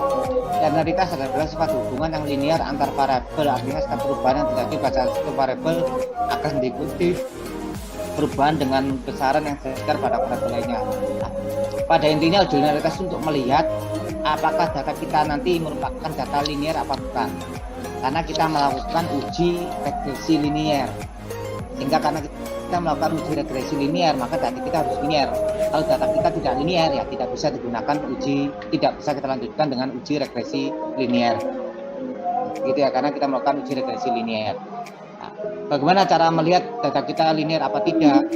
Linearitas adalah sifat hubungan yang linear antar variabel, artinya setiap perubahan yang terjadi pada satu variabel akan diikuti perubahan dengan besaran yang sekitar pada variabel lainnya. Nah, pada intinya uji linearitas untuk melihat apakah data kita nanti merupakan data linear apa bukan. Karena kita melakukan uji regresi linear, sehingga karena kita melakukan uji regresi linear maka data kita harus linear. Kalau data kita tidak linear ya tidak bisa kita lanjutkan dengan uji regresi linear gitu ya, karena kita melakukan uji regresi linear. Nah, bagaimana cara melihat data kita linear apa tidak?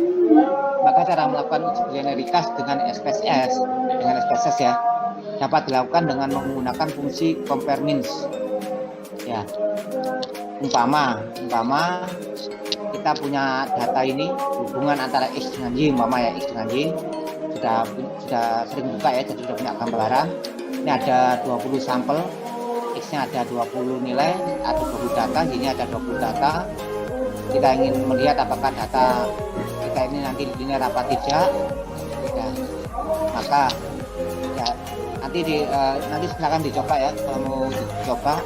Maka cara melakukan uji linearitas dengan SPSS ya dapat dilakukan dengan menggunakan fungsi compare means. Ya, umpama kita punya data ini hubungan antara X dengan Y, X dengan Y sudah sering buka ya, jadi sudah punya gambaran. Ini ada 20 sampel, X-nya ada 20 nilai, ada 20 data, Y-nya ada 20 data. Kita ingin melihat apakah data kita ini nanti linear apa tidak. Ya, maka ya, nanti silakan dicoba ya, kalau mau dicoba.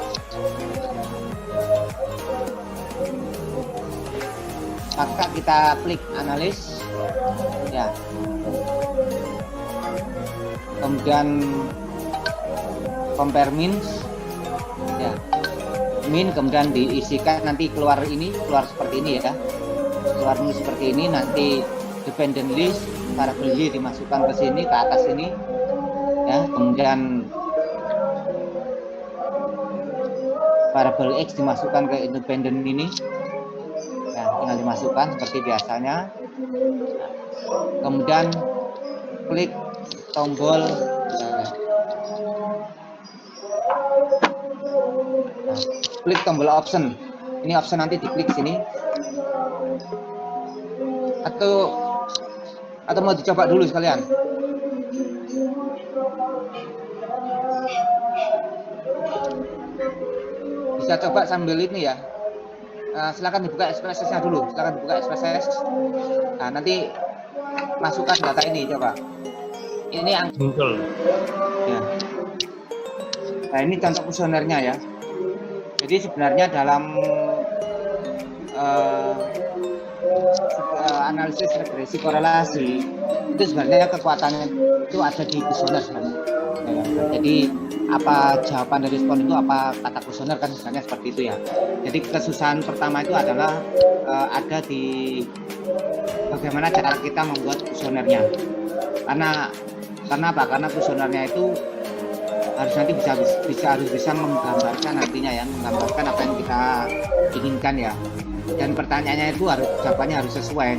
Maka kita klik analis ya, kemudian compare means ya, kemudian diisikan, nanti keluar seperti ini ya, keluar seperti ini. Nanti dependent list, variable Y dimasukkan ke sini, ke atas ini ya, kemudian variable X dimasukkan ke independent ini ya, tinggal dimasukkan seperti biasanya. Kemudian klik tombol klik tombol option. Ini option nanti diklik sini. Atau mau dicoba dulu sekalian. Bisa coba sambil ini ya. Silakan dibuka SPSS-nya dulu. Silakan dibuka SPSS. Nah, nanti masukkan data ini coba. Ini yang muncul. Ya. Nah, ini contoh kuesionernya ya. Jadi sebenarnya dalam analisis regresi korelasi itu sebenarnya kekuatannya itu ada di kuesioner sebenarnya. Ya. Jadi apa jawaban dari respon itu, apa kata kuesioner kan sebenarnya seperti itu ya. Jadi kesusahan pertama itu adalah ada di bagaimana cara kita membuat kuesionernya. Karena apa? Karena kuesionernya itu harus nanti harus bisa menggambarkan nantinya ya, menggambarkan apa yang kita inginkan ya. Dan pertanyaannya itu jawabannya harus sesuai.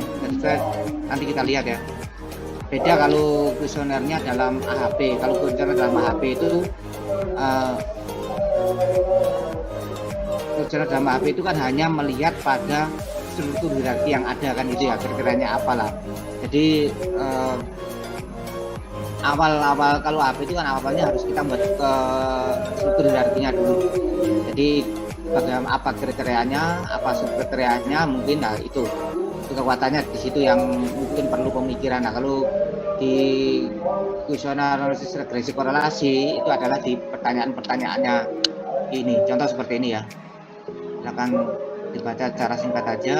Nanti kita lihat ya. Beda kalau kuesionernya dalam AHP. Kalau kuesioner dalam AHP itu kuesioner dalam AHP itu kan hanya melihat pada struktur hierarki yang ada kan gitu ya, kira-kiranya apalah. Jadi awal kalau AHP itu kan awalnya harus kita buat ke struktur hierarkinya dulu. Jadi bagaimana, apa kriterianya, apa subkriterianya, mungkin nah itu kekuatannya di situ yang mungkin perlu pemikiran. Nah kalau di kuesioner analisis regresi korelasi itu adalah di pertanyaan-pertanyaannya ini, contoh seperti ini ya. Silakan dibaca secara singkat aja.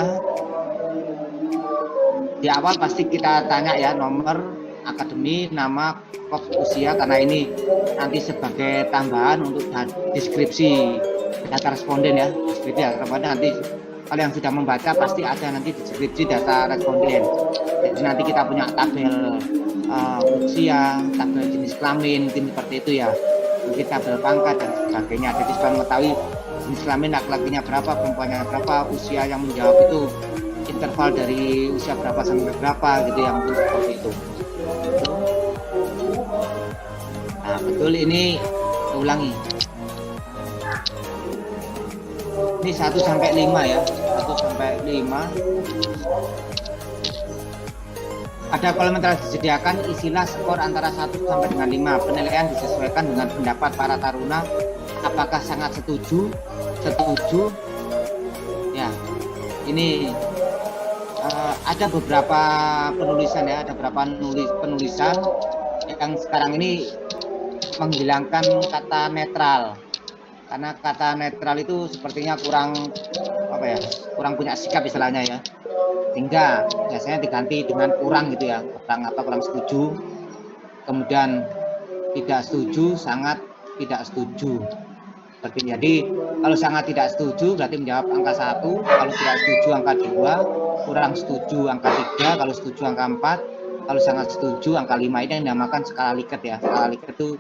Di awal pasti kita tanya ya nomor akademi, nama, kop, usia, karena ini nanti sebagai tambahan untuk deskripsi data responden ya. Deskripsi data responden nanti kalau yang sudah membaca pasti ada nanti deskripsi data responden. Jadi nanti kita punya tabel usia, tabel jenis kelamin, mungkin seperti itu ya. Mungkin tabel pangkat dan sebagainya. Jadi sudah mengetahui jenis kelamin laki-lakinya berapa, perempuannya berapa, usia yang menjawab itu interval dari usia berapa sampai berapa gitu ya, mungkin seperti itu. Nah betul, ini ulangi. Ini 1 sampai 5 ya, 1 sampai 5. Ada kolom yang telah disediakan, isilah skor antara 1 sampai dengan 5. Penilaian disesuaikan dengan pendapat para taruna. Apakah sangat setuju? Setuju? Ya, ini ada beberapa penulisan ya, ada beberapa penulisan yang sekarang ini menghilangkan kata netral. Karena kata netral itu sepertinya kurang kurang punya sikap istilahnya ya. Sehingga biasanya diganti dengan kurang gitu ya, kurang setuju, kemudian tidak setuju, sangat tidak setuju. Jadi kalau sangat tidak setuju berarti menjawab angka 1, kalau tidak setuju angka 2, kurang setuju angka 3, kalau setuju angka 4, kalau sangat setuju angka 5. Ini yang dinamakan skala Likert ya. Skala Likert itu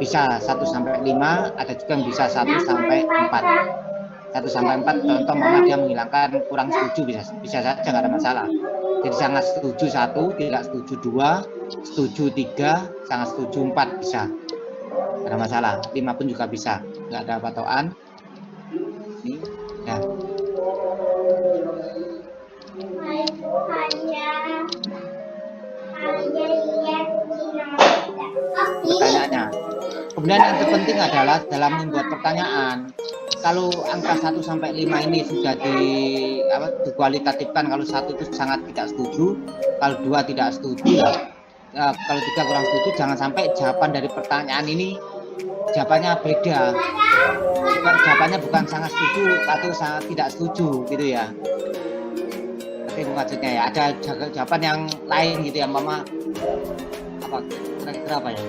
bisa 1 sampai 5, ada juga yang bisa 1 sampai 4. 1 sampai 4 contoh mama dia menghilangkan kurang setuju, bisa saja nggak ada masalah. Jadi sangat setuju 1, tidak setuju 2, setuju 3, sangat setuju 4 bisa. Nggak ada masalah. 5 pun juga bisa, nggak ada patokan. Ini ya. Pertanyaannya. Kemudian yang terpenting adalah dalam membuat pertanyaan, kalau angka 1 sampai 5 ini sudah dikualitatifkan, kalau 1 itu sangat tidak setuju, kalau 2 tidak setuju, kalau 3 kurang setuju, jangan sampai jawaban dari pertanyaan ini jawabannya beda. Jawabannya bukan sangat setuju atau sangat tidak setuju gitu ya. Tapi maksudnya ya ada jawaban yang lain gitu ya, mama kira-kira apa ya?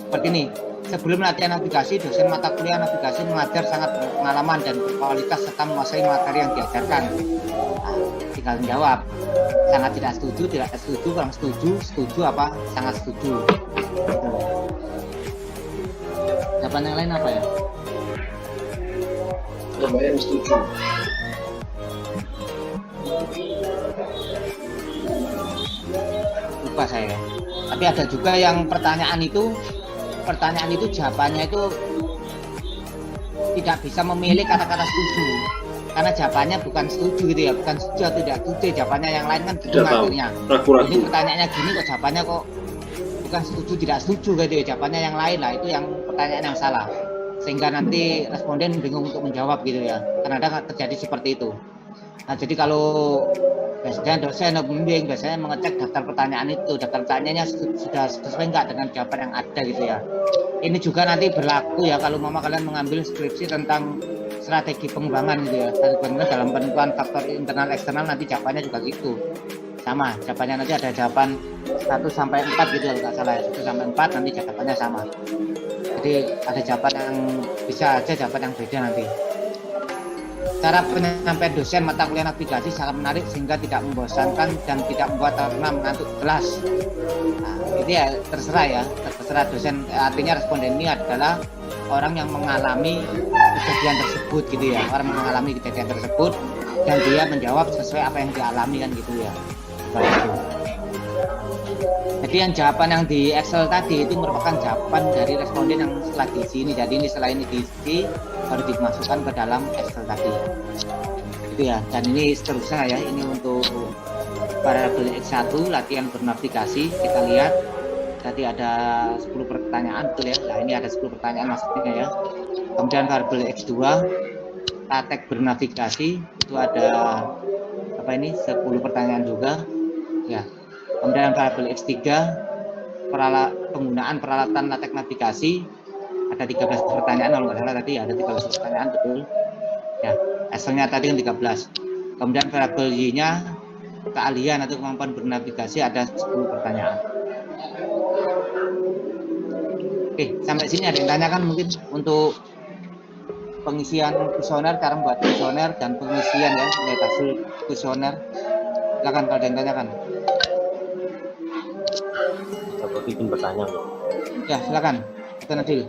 Seperti ini. Sebelum latihan navigasi, dosen mata kuliah navigasi mengajar sangat berpengalaman dan berkualitas serta menguasai materi yang diajarkan. Nah, tinggal menjawab. Sangat tidak setuju, tidak setuju, kurang setuju, setuju apa, sangat setuju. Gitu. Jawaban yang lain apa ya? Yang setuju. Lupa saya. Tapi ada juga yang pertanyaan itu jawabannya itu tidak bisa memilih kata-kata setuju, karena jawabannya bukan setuju gitu ya, bukan setuju atau tidak setuju, jawabannya yang lain kan gitu akhirnya. Ini pertanyaannya gini kok jawabannya kok bukan setuju tidak setuju gitu ya, jawabannya yang lain lah, itu yang pertanyaan yang salah, sehingga nanti responden bingung untuk menjawab gitu ya, karena ada terjadi seperti itu. Nah jadi kalau biasanya dosen atau pembimbing biasanya mengecek daftar pertanyaan itu, daftar pertanyaannya sudah sesuai enggak dengan jawaban yang ada gitu ya. Ini juga nanti berlaku ya kalau mama kalian mengambil skripsi tentang strategi pengembangan gitu ya. Strategi dalam penentuan faktor internal eksternal, nanti jawabannya juga gitu. Sama, jawabannya nanti ada jawaban 1 sampai 4 gitu kalau nggak salah ya. 1 sampai 4 nanti jawabannya sama. Jadi ada jawaban yang bisa aja jawaban yang beda nanti. Cara penyampaian dosen mata kuliah navigasi sangat menarik sehingga tidak membosankan dan tidak membuat taruna mengantuk kelas. Nah, itu ya terserah dosen, artinya responden ini adalah orang yang mengalami kejadian tersebut gitu ya, orang yang mengalami kejadian tersebut dan dia menjawab sesuai apa yang dialami kan gitu ya. Seperti itu. Jadi yang jawaban yang di Excel tadi itu merupakan jawaban dari responden yang setelah diisi ini. Jadi ini setelah ini diisi baru dimasukkan ke dalam Excel tadi. Itu ya. Dan ini seterusnya ya. Ini untuk variabel X1 latihan bernavigasi. Kita lihat tadi ada 10 pertanyaan betul ya. Nah ini ada 10 pertanyaan maksudnya ya. Kemudian variabel X2 praktek bernavigasi itu ada apa ini 10 pertanyaan juga ya. Kemudian variabel X3 penggunaan peralatan latek navigasi ada 13 pertanyaan kalau nggak salah tadi ada 13 pertanyaan betul ya. Excelnya tadi kan 13. Kemudian variabel Y-nya keahlian atau kemampuan bernavigasi ada 10 pertanyaan. Oke, sampai sini ada yang tanyakan mungkin untuk pengisian kuesioner, cara membuat kuesioner dan pengisian ya nilai hasil kuesioner. Silakan kalau ada yang tanyakan. Seperti izin bertanya, Bro. Ya, silakan. Pak Nadil.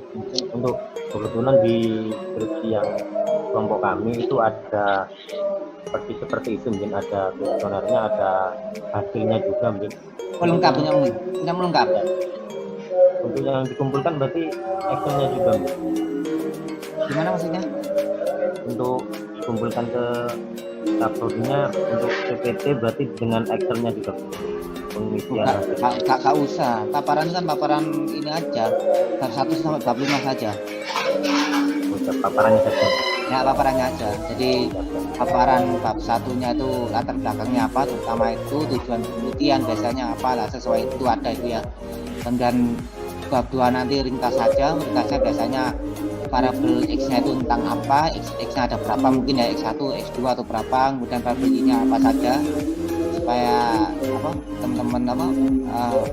Untuk kebetulan di skripsi yang kelompok kami itu ada seperti itu, mungkin ada kuesionernya, ada hasilnya juga mungkin. Lengkap punya lengkap. Untuk yang dikumpulkan berarti Excel-nya juga mungkin. Gimana maksudnya? Untuk dikumpulkan ke tabloidnya untuk PPT berarti dengan Excel-nya juga pengisian. Gak usah. Paparan kan paparan ini aja. Bab 1 sampai bab 5 saja. Untuk paparannya saja. Ya, paparannya aja. Jadi paparan bab 1-nya itu latar belakangnya apa, terutama itu tujuan penelitian biasanya apa lah, sesuai itu ada itu ya. Kemudian bab 2 nanti ringkas saja. Ringkasnya biasanya variabel X-nya itu tentang apa, X-nya ada berapa mungkin ya, X1, X2 atau berapa, kemudian variabel Y-nya apa saja, supaya apa teman-teman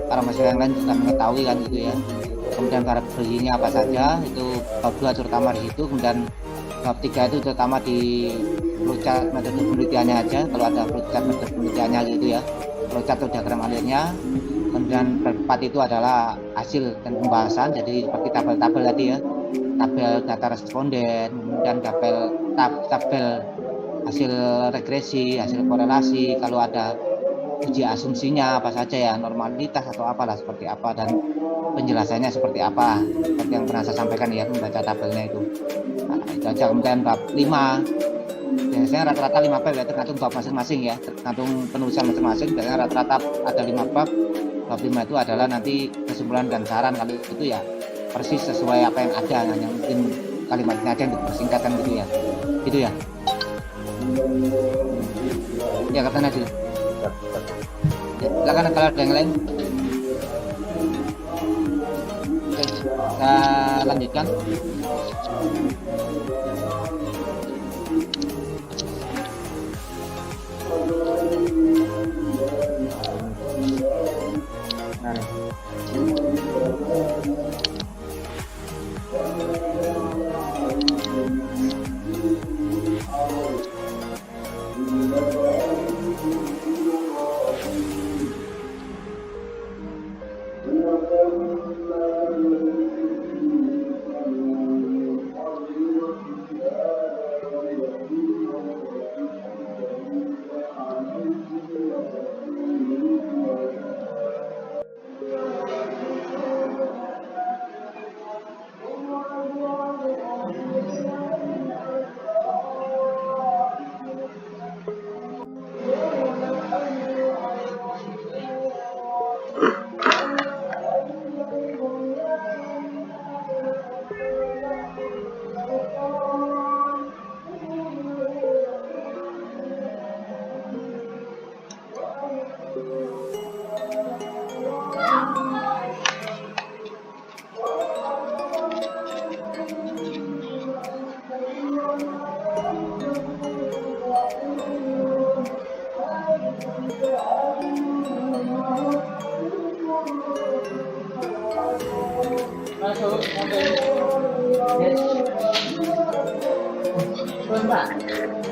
para mahasiswa yang lain juga mengetahui kan gitu ya. Kemudian variabel Y-nya apa saja, itu bab 2 terutama di situ. Kemudian bab 3 itu terutama di flowchart metode penelitiannya aja, kalau ada flowchart metode penelitiannya gitu ya, flowchart atau diagram alirnya. Kemudian bab 4 itu adalah hasil dan pembahasan, jadi seperti tabel-tabel tadi ya, tabel data responden, kemudian tabel hasil regresi, hasil korelasi, kalau ada uji asumsinya apa saja ya, normalitas atau apalah seperti apa, dan penjelasannya seperti apa, seperti yang pernah saya sampaikan ya, membaca tabelnya itu. Nah, itu aja. Kemudian bab 5 biasanya rata-rata 5 bab ya, tergantung bab masing-masing ya, tergantung penulisan masing-masing. Biasanya rata-rata ada 5 bab. Bab 5 itu adalah nanti kesimpulan dan saran, kalau itu ya persis sesuai apa yang ada, hanya mungkin kalimatnya aja yang dipersingkatkan gitu ya. Gitu ya. Ya, kata Nadil. Ya, silakan kalau ada yang lain. Oke, kita lanjutkan.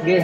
Nggih.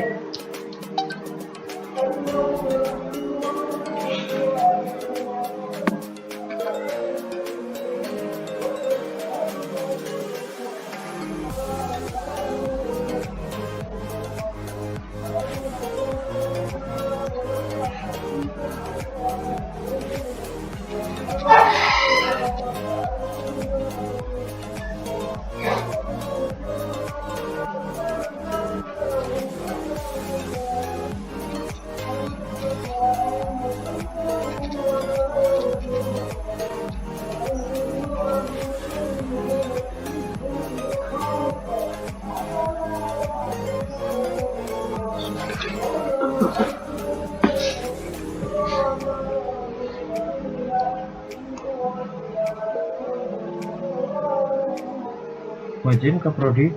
Wajib ke prodi.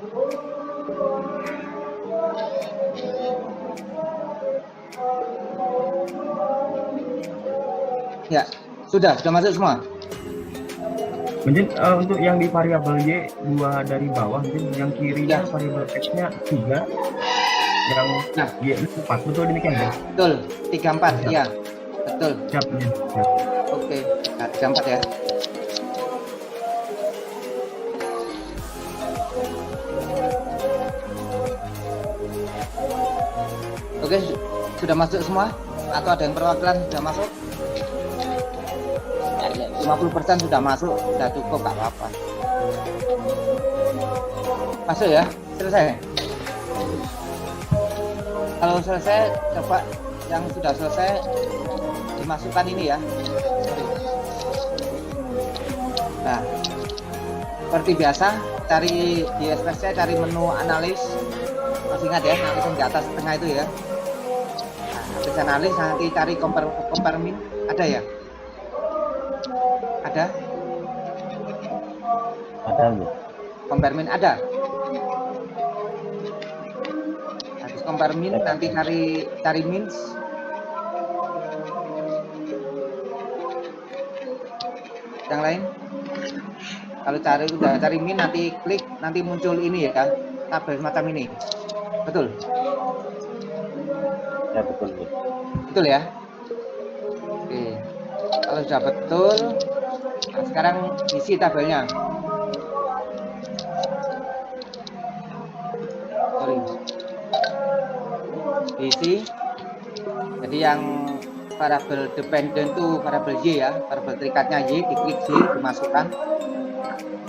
Ya, sudah masuk semua. Mungkin untuk yang di variabel Y 2 dari bawah, mungkin yang kirinya variabel X-nya 3, yang Nah. Y 4, betul demikian ya? Betul, 34, iya. Betul. Siap, ya. Siap. Oke, nah, 34 ya. Oke, sudah masuk semua? Atau ada yang perwakilan sudah masuk? 50% sudah masuk, sudah cukup, gak apa-apa. Masuk ya? Selesai? Kalau selesai, coba yang sudah selesai dimasukkan ini ya. Nah, seperti biasa, cari di SPSC, cari menu analis. Masih ingat ya, analis yang di atas tengah itu ya. Nah, habis analis nanti cari compare min, ada ya? Ada? Ada ya. Compare min ada? Habis compare min, nanti cari means. Yang lain? Kalau udah cari min, nanti klik, nanti muncul ini ya, tabel semacam ini. Betul? Ya betul ya. Betul ya? Oke. Kalau sudah betul, nah sekarang isi tabelnya. Sorry. Isi. Jadi yang variabel dependent itu variabel Y ya, variabel terikatnya Y, diklik Y, dimasukkan.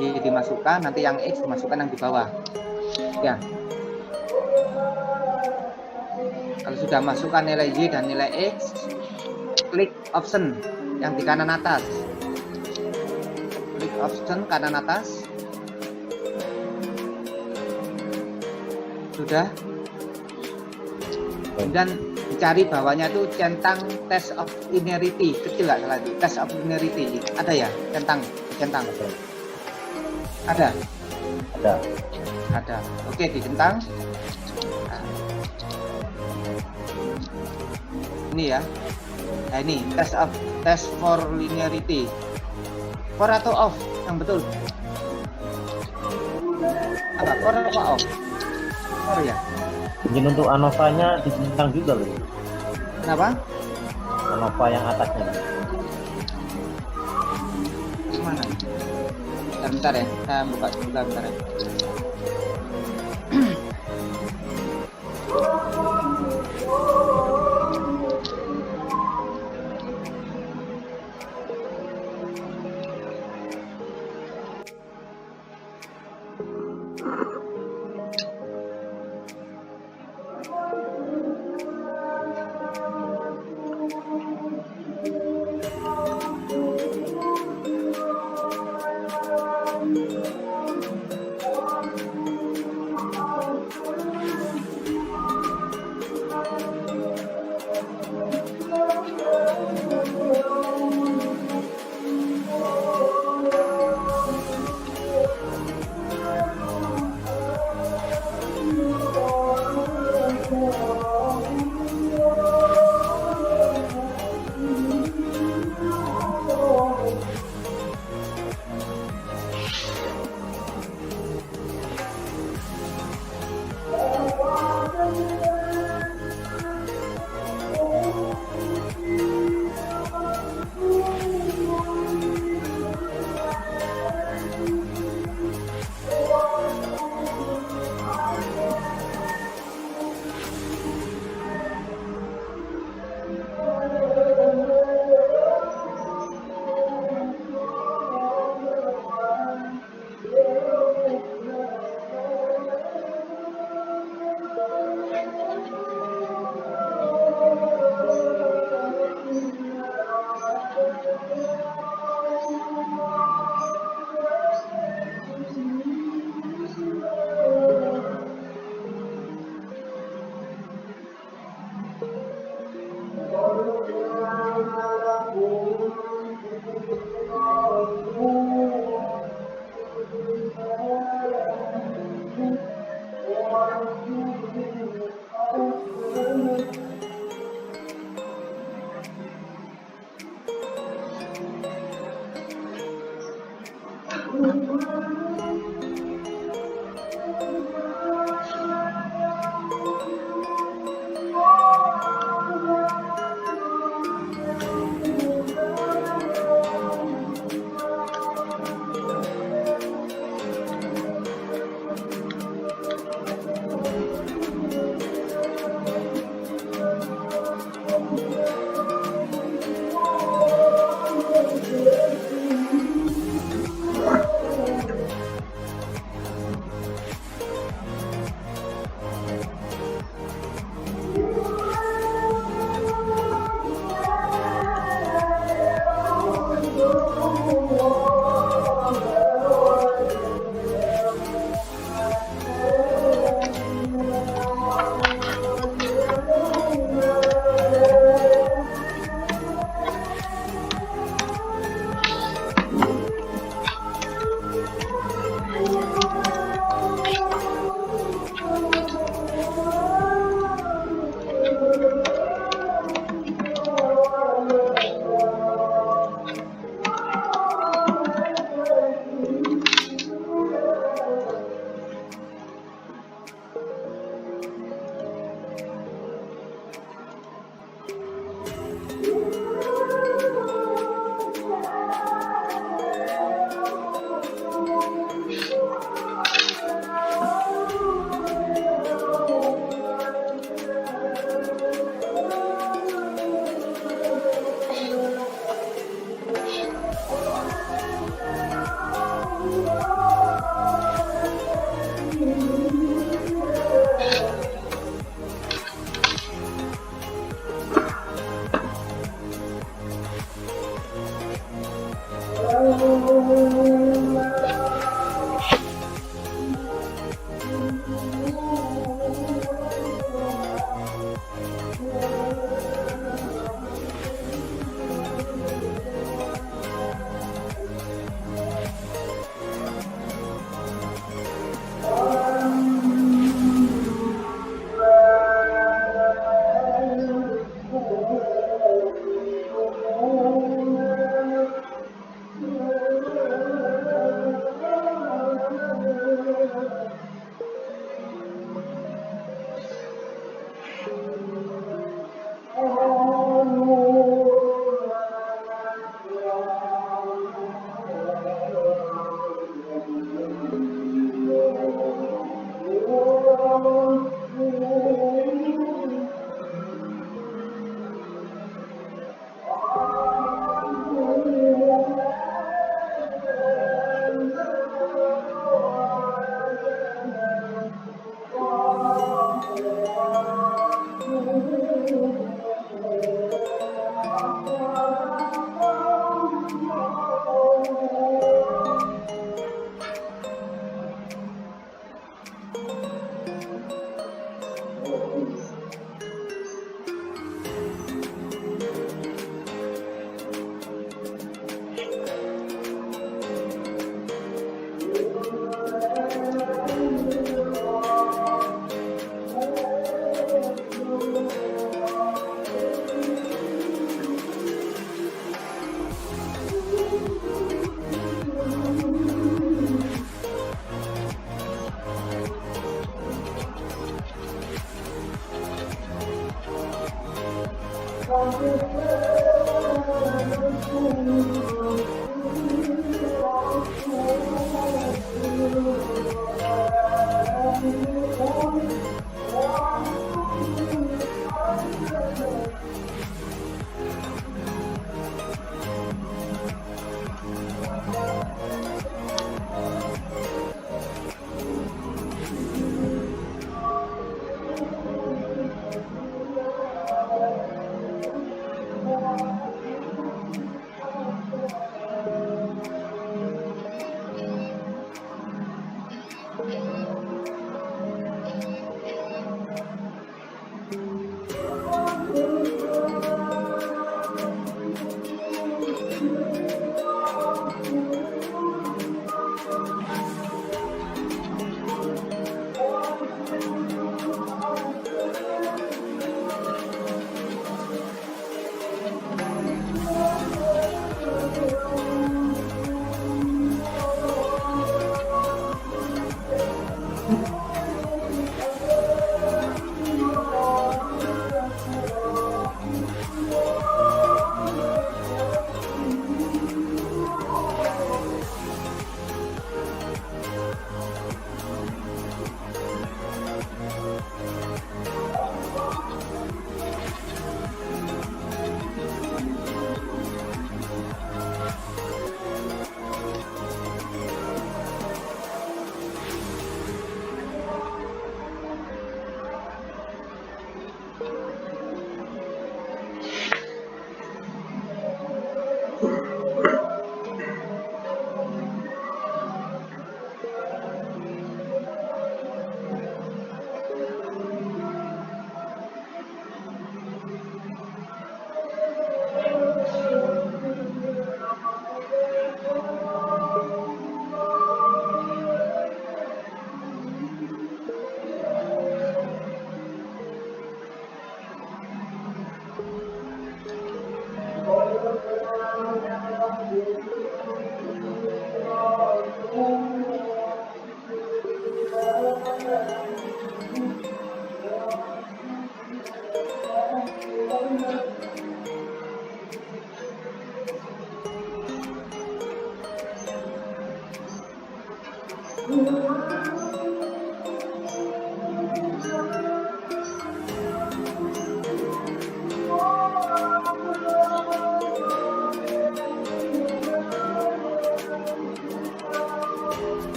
Y dimasukkan, nanti yang X dimasukkan yang di bawah. Ya. Kalau sudah masukkan nilai Y dan nilai X, klik option yang di kanan atas. Klik option kanan atas. Sudah. Kemudian dicari bawahnya itu centang test of linearity, kecil nggak salah itu, test of linearity. Ada ya, centang. Ada. Oke, dicentang. Nah. Ini ya. Nah ini test for linearity. For atau off yang betul? Apa? For atau off? For ya. Mungkin untuk ANOVA-nya dicentang juga loh. Kenapa? ANOVA yang atasnya. Mana? Bentar ya, saya buka bentar ya.